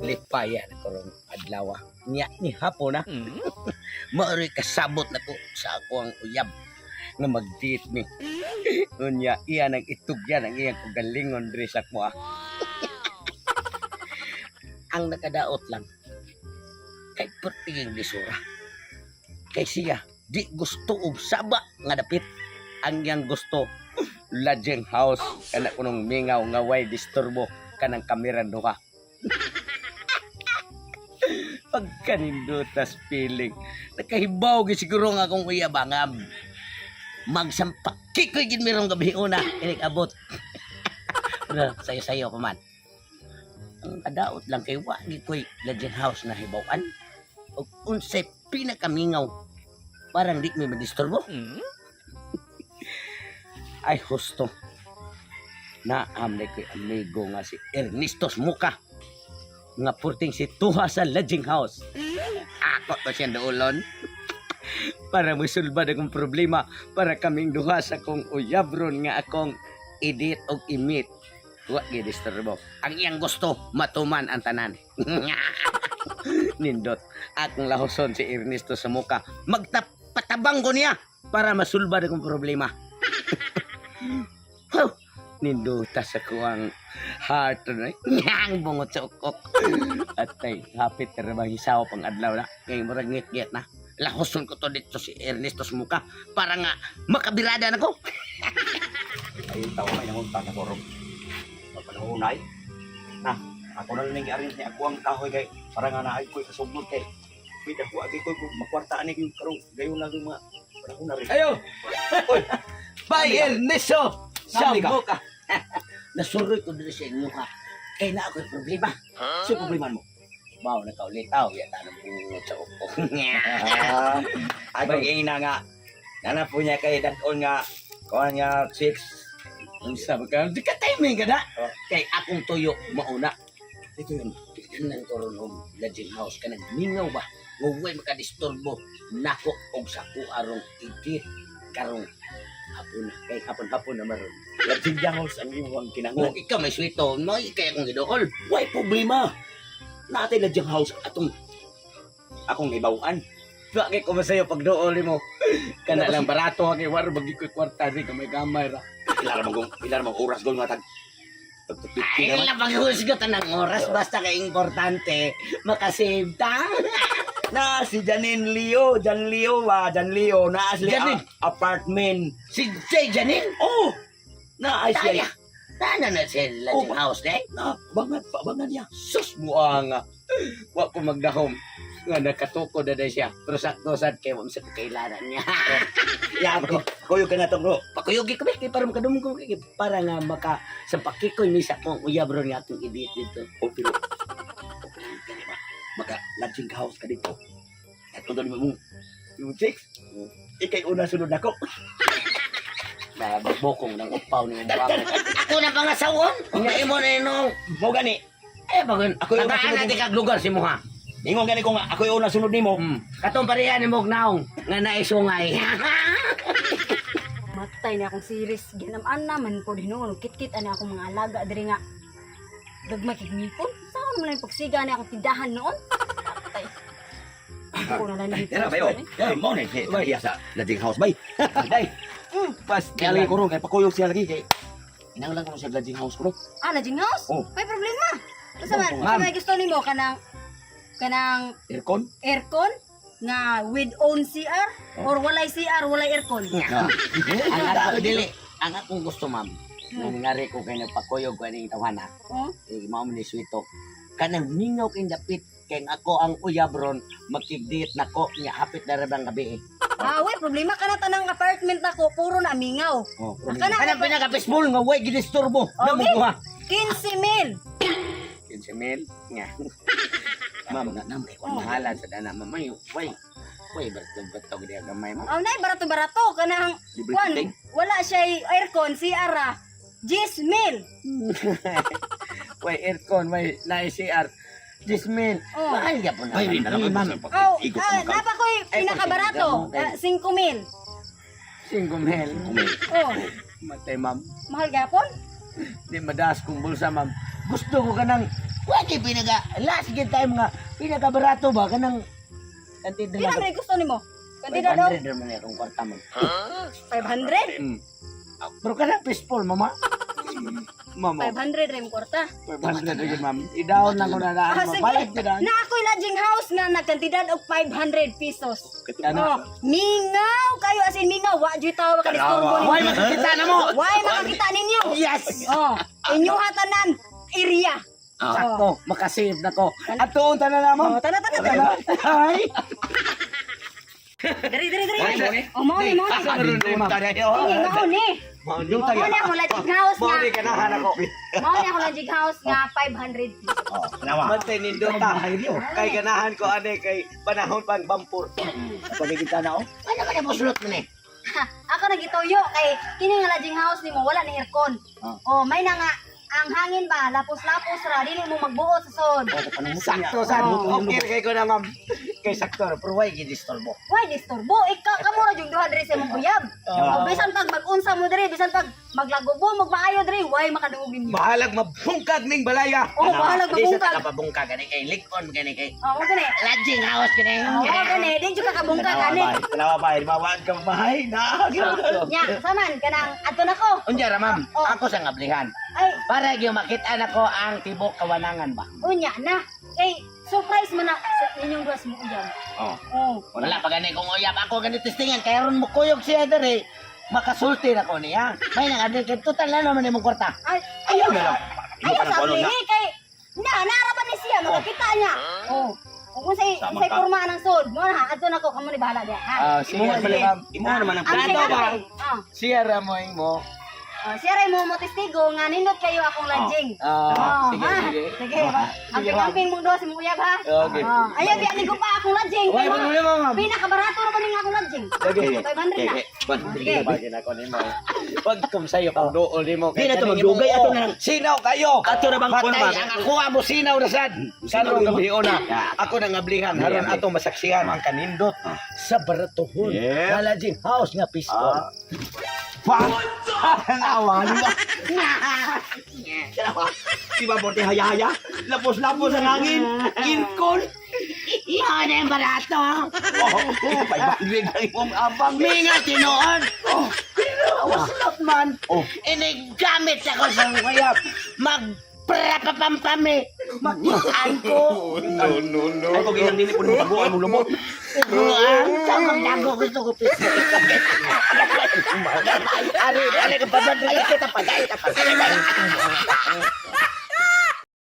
lipayan karong adlaw. Nya ni hapon na. Mao'y kasabot na ko sa ako ang uyab nga mag-date mi. Unya iya nang itugyan ang iyang kagalingon diri sa ako. Ang nakadaot lang kay pertinging bisura. Kay siya di gusto og saba nga dapit. Ang iyang gusto lodging house kana kunong mingaw nga way disturbo kanang kameran duha. Pagkanindutas feeling nakahibaw gi siguro nga akong uyabangam. Magsampak kikoy gid mirong gabi una inig abot. Pero sayo-sayo pa man. Ang kadaot lang kay wa gi koy lodging house na hibaw-an. Og unsay pinakamingaw parang di may madisturbo. Ay husto na amlay ko'y amigo nga si Ernestos Muka nga purting si tuha sa lodging house. Ako to siya doolon para mosulbad akong problema para kaming duha sa kong uyabron nga akong edit og imit. Wa gi disturbo. Ang iyang gusto matuman ang tanan. Nindot akong lahoson si Ernestos sa Muka. Magpatabang ko niya para masulbad akong problema. Ninduta sa kuwang heart na yang bungot sa ukok. At ay hapit na rin hisaw pang adlaw na. Ngayon marag ngit-ngit na. Lahoson ko to dito si Ernestos Muka para nga makabirada na ko. Ayun tao may nangunta sa korong. Pagpanahunay. Na, ako na lang arin niya ako ang kahoy kay para nga naay ko'y kasugnod kay. Pwede ako agi ko'y makwartaan niya karong gayon lang yung mga panahon na rin. Ayo! Bay Ernesto! Sabi ka? Muka! Nasuroy ko dito sa inyo ha. Kaya na ako'y problema. Sino problema mo? Baw na kaulitaw. Yata na bungot sa ukok. Ay, ina nga. Nana po niya kay Daton nga. Kuha niya 6. Ang sabi ka, di ka timing ka na. Oh. Kay akong tuyo mauna. Ito yun. Nang koron og lodging house ka mingaw ba? Huwag makadisturbo. Nako og sa kuarong igit. Karong hapon na. Kay hapon-hapon na maroon. Lodging house ang iyong kinanglan. Kung ikaw may swito, mo ikay akong gidool. Why problema? Natay lodging house atong akong ibawaan. Bakit ko masayo pag dool mo? Kana lang barato kay war bagi ko kwarta di gamay ra. Ilar mong oras gol nga tag. Ay, labang husgot ng oras basta kay importante makasave ta. Na si Janine Leo, Jan Leo na asli Janine? apartment. Si Jay Janine. Oh. Na ay Taya. siya. Tana na sa lodging house day. Na bangan niya. Sus mo nga. Wa ko magdahom. Nga nakatuko na siya. Pero sakto-sad kay mo sa kailangan niya. Ya ko. Kuyo ka na to, bro. Pakuyogi ko kay para makadumong ko kay para nga maka sa pakikoy misa kong uyabro niya atong edit dito. O pero maka lodging house ka dito. At kung doon mo yung chicks, ikay una sunod ako. Bokong ng upaw ni mo ako. Ako na pangasawon. Nga imo na inong. Mo gani. Bagon. Ako yung Tagaan nasunod natin kag lugar si mo ha. Ingon gani ko nga ako yung una sunod nimo. Katong pareha ni mong naong nga naisungay. Matay na akong series. Ginamaan naman ko din noon. Kit-kit ana akong mga alaga. Dari nga. Dagmay kigmipon. Saan naman yung pagsiga na akong tindahan noon? Matay. Ako na lang dito. Tara bayo. Ya mo ni. Bay sa lodging house bay. Day. Pas Kaya lagi ko ron kay pakuyog siya lagi kay. Inang lang ko sa lodging house ko. Ah, lodging house? Oh. May problema. Basta man, Ma'am. may gusto nimo kanang Aircon? aircon nga with own CR or walay CR, walay aircon. Na. Ang ako dili. Ang akong gusto ma'am. Nangyari ko kay nagpakuyog ko ning tawhana. Oh? Mao ni swito. Kanang mingaw kay dapit kay ako ang uyabron makigdit nako nya hapit na rabang gabi. Ah, way problema kana tanang apartment nako puro na mingaw. Oh, Kana Kanang pinaka-peaceful nga way gidisturbo. Namo Okay. kuha. 15,000. 15,000 nga. Ma'am na namay ko mahala sa dana mamay. Way bato gid gamay ma'am. Oh, nay barato-barato kanang libre kwan, fitting. wala siya aircon CR. 10,000. Way aircon, way na-CR. 10,000. Oh. Mahal ya po na. Ay, nalaman ma'am. ko Oh, sa ikot mo ka. napa ko pinakabarato, 5,000. 5,000. Oh, Matay ma'am. mahal gapon? Di madaas kong bulsa ma'am. Gusto ko kanang wag kay pinaga, last gid tayo mga pinaga barato ba kanang kantin Pila na. man gusto nimo? Kantida daw 500 naman akong kwarta mo. 500. Pero kanang peaceful mama. Mama, 500 rim kwarta. 500 rin ma'am. I-down lang ko na Ah, daan. sige. Mabalik na daan. Na ako'y lodging house nga nagkantidad og 500 pesos. Ano? Oh, mingaw kayo as in mingaw, wa jud tawo ka disturbo Why ninyo. makakita na mo? Why makakita ninyo? Yes! Oh, inyo hatanan area. Sakto, makasave na ko. At tuon na na mo. Oh, tana. Ay! Diri. Oh, mo ni. Asa rin rin ma'am. Sige, mao ni. Yung Mao ni ako lodging house nga. ganahan ako. Mao ni ako lodging house nga 500 pesos. Mantay nindo ta. Kay ganahan ko ane kay panahon pang bampur. Pagkikita na, oh. Ano ka na mo sulot mo ni? Ha, ako nagituyo kay kini nga lodging house nimo wala na aircon. Oh, may na nga ang hangin ba lapos-lapos ra dili mo magbuot sa sod. Sakto sa Oh, Okay kay ko na ma'am. Kay sakto pero why gidisturbo. Why disturbo? Ikaw kamo ra jud duha diri sa imong kuyab. Oh, bisan pag mag-unsa mo diri, bisan pag maglagobo, magmaayo diri, why makadugin mo? Bahalag mabungkag ning balaya. Oh, bahalag mabungkag. Kapabungka gani kay Likon gani kay Oh, gani. lodging house gani. Oh, gani, di jud ka kabungka gani. Kalawa ba? Mawag ka bahay na. Nya, saman kanang adto nako. Unya ra ma'am, Oh. ako sa ngablihan. Ay, Para gyud makita na ko ang tibok kawanangan ba. unya na. Kay surprise man na sa inyong duha sa mo uyab. Oh. Oh. Wala pa gani kung uyab ako gani testingan kay ron mo kuyog siya diri. Makasulti na ko niya. May nang adli kay total na naman imong kwarta. Ay, ayaw na. Ayaw sa ablihi kay naarapan ni siya, makakita niya. Oh. Kung unsay porma ng sod, mo na adto nako kamo ni bahala diha. Ha. sige Imo sige. ma'am. Imo naman ang Ang plato ba? Ah. Siya ra mo mo. Siya ray mo testigo nga nindot kayo akong lodging. Ah, sige ha? sige. Sige. Amping-amping mong duha sa mong uyab ha. Okay. Ayaw biya ni ko pa akong lodging. Why Kay mo mo. ma'am? Pinakabarato ra ba ning akong lodging? Sige. 500 na. Sige. Bagay na ko nimo. Pag kum sayo pag duol nimo. Di na to magdugay ato na lang. Sinaw kayo. Ato na bang Patay, patay ang ako amo sinaw na sad. Karong gabi na. Ako nang ngablihan haron ato masaksihan ang kanindot sa baratuhon. Yeah. Lodging house nga pistol. Ang awa, di ba? Di ba porte haya-haya? Lapos-lapos ang hangin. Kinkol. Yan ang barato. Oh, 500 ang imong abang. Minga tinoon. Awas lot man. Inigamit ako sa nguyap. Magprapapampami. Magkuhan ko. Ay, kung ilang dili po nung taguan mo lumot. Kuhan. Tawag nago gusto ko pistol. Ari ka pa ba? Kita pa.